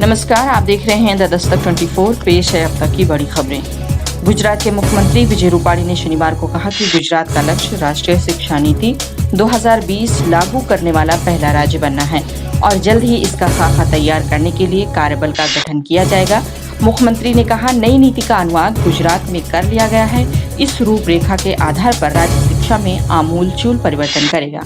नमस्कार, आप देख रहे हैं द दस्तक 24। पेश है अब तक की बड़ी खबरें। गुजरात के मुख्यमंत्री विजय रूपाणी ने शनिवार को कहा कि गुजरात का लक्ष्य राष्ट्रीय शिक्षा नीति 2020 लागू करने वाला पहला राज्य बनना है और जल्द ही इसका खाका तैयार करने के लिए कार्यबल का गठन किया जाएगा। मुख्यमंत्री ने कहा, नई नीति का अनुवाद गुजरात में कर लिया गया है। इस रूपरेखा के आधार पर राज्य शिक्षा में आमूलचूल परिवर्तन करेगा।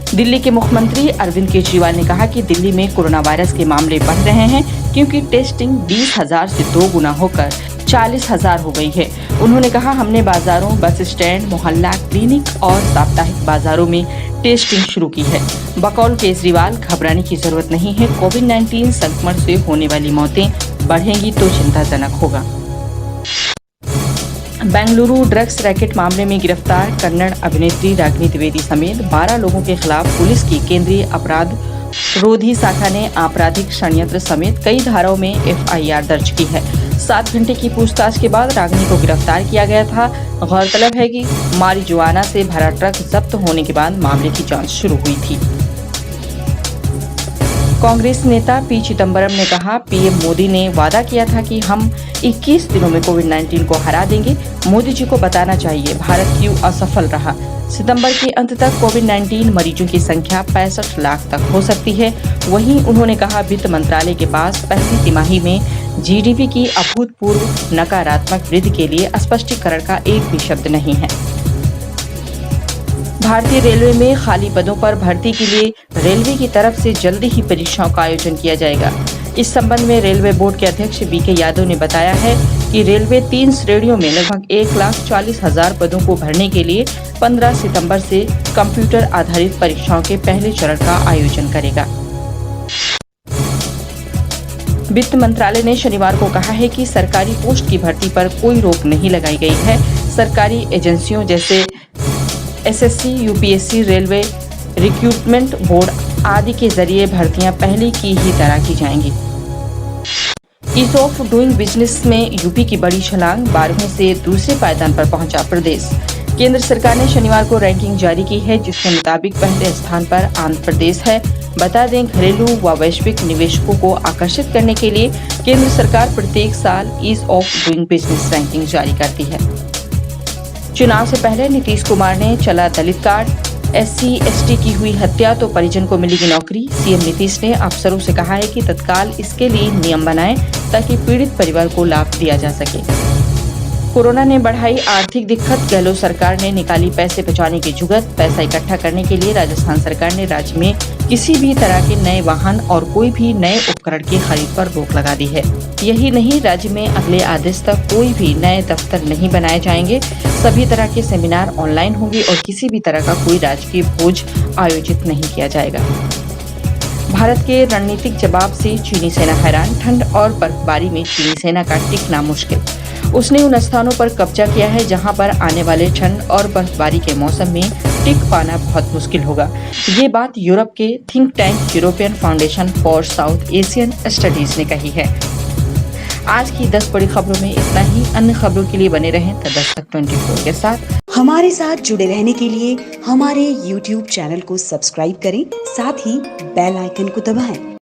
दिल्ली के मुख्यमंत्री अरविंद केजरीवाल ने कहा कि दिल्ली में कोरोना वायरस के मामले बढ़ रहे हैं क्योंकि टेस्टिंग 20,000 से 2 गुना होकर 40,000 हो गई है। उन्होंने कहा, हमने बाजारों, बस स्टैंड, मोहल्ला क्लिनिक और साप्ताहिक बाजारों में टेस्टिंग शुरू की है। बकौल केजरीवाल, घबराने की जरूरत नहीं है। कोविड-19 संक्रमण से होने वाली मौतें बढ़ेंगी तो चिंताजनक होगा। बेंगलुरु ड्रग्स रैकेट मामले में गिरफ्तार कन्नड़ अभिनेत्री रागिनी द्विवेदी समेत 12 लोगों के खिलाफ पुलिस की केंद्रीय अपराध रोधी शाखा ने आपराधिक षड्यंत्र समेत कई धाराओं में एफआईआर दर्ज की है। 7 घंटे की पूछताछ के बाद रागिनी को गिरफ्तार किया गया था। गौरतलब है कि मारिजुआना से भरा ट्रक जब्त होने के बाद मामले की जांच शुरू हुई थी। कांग्रेस नेता पी चिदम्बरम ने कहा, पीएम मोदी ने वादा किया था कि हम 21 दिनों में कोविड-19 को हरा देंगे। मोदी जी को बताना चाहिए भारत क्यों असफल रहा। सितंबर के अंत तक कोविड-19 मरीजों की संख्या 65 लाख तक हो सकती है। वहीं उन्होंने कहा, वित्त मंत्रालय के पास पहली तिमाही में जीडीपी की अभूतपूर्व नकारात्मक वृद्धि के लिए स्पष्टीकरण का एक भी शब्द नहीं है। भारतीय रेलवे में खाली पदों पर भर्ती के लिए रेलवे की तरफ से जल्दी ही परीक्षाओं का आयोजन किया जाएगा। इस संबंध में रेलवे बोर्ड के अध्यक्ष बीके यादव ने बताया है कि रेलवे 3 श्रेणियों में लगभग 1,40,000 पदों को भरने के लिए 15 सितंबर से कंप्यूटर आधारित परीक्षाओं के पहले चरण का आयोजन करेगा। वित्त मंत्रालय ने शनिवार को कहा है कि सरकारी पोस्ट की भर्ती पर कोई रोक नहीं लगाई गई है। सरकारी एजेंसियों जैसे SSC, UPSC, railway recruitment board आदि के जरिए भर्तियां पहले की ही तरह की जाएंगी। ईज ऑफ डूइंग बिजनेस में यूपी की बड़ी छलांग, 12वें से दूसरे पायदान पर पहुंचा प्रदेश। केंद्र सरकार ने शनिवार को रैंकिंग जारी की है, जिसके मुताबिक पहले स्थान पर आंध्र प्रदेश है। बता दें, घरेलू व वैश्विक निवेशकों को आकर्षित करने के लिए केंद्र सरकार प्रत्येक साल ease of doing business ranking जारी करती है। चुनाव से पहले नीतीश कुमार ने चला दलित कार्ड, SC/ST की हुई हत्या तो परिजन को मिलेगी नौकरी। सीएम नीतीश ने अफसरों से कहा है कि तत्काल इसके लिए नियम बनाएं ताकि पीड़ित परिवार को लाभ दिया जा सके। कोरोना ने बढ़ाई आर्थिक दिक्कत, गहलोत सरकार ने निकाली पैसे बचाने की जुगत। पैसा इकट्ठा करने के लिए राजस्थान सरकार ने राज्य में किसी भी तरह के नए वाहन और कोई भी नए उपकरण की खरीद पर रोक लगा दी है। यही नहीं, राज्य में अगले आदेश तक कोई भी नए दफ्तर नहीं बनाए जाएंगे। सभी तरह के सेमिनार ऑनलाइन होंगे और किसी भी तरह का कोई राजकीय भोज आयोजित नहीं किया जाएगा। भारत के रणनीतिक जवाब से चीनी सेना हैरान, ठंड और बर्फबारी में चीनी सेना का टिकना मुश्किल। उसने उन स्थानों पर कब्जा किया है जहां पर आने वाले ठंड और बर्फबारी के मौसम में टिक पाना बहुत मुश्किल होगा। ये बात यूरोप के think tank European foundation for south Asian studies ने कही है। आज की 10 बड़ी खबरों में इतना ही। अन्य खबरों के लिए बने रहें द दस्तक 24 के साथ। हमारे साथ जुड़े रहने के लिए हमारे YouTube चैनल को सब्सक्राइब करें, साथ ही बेल आइकन को दबाएं।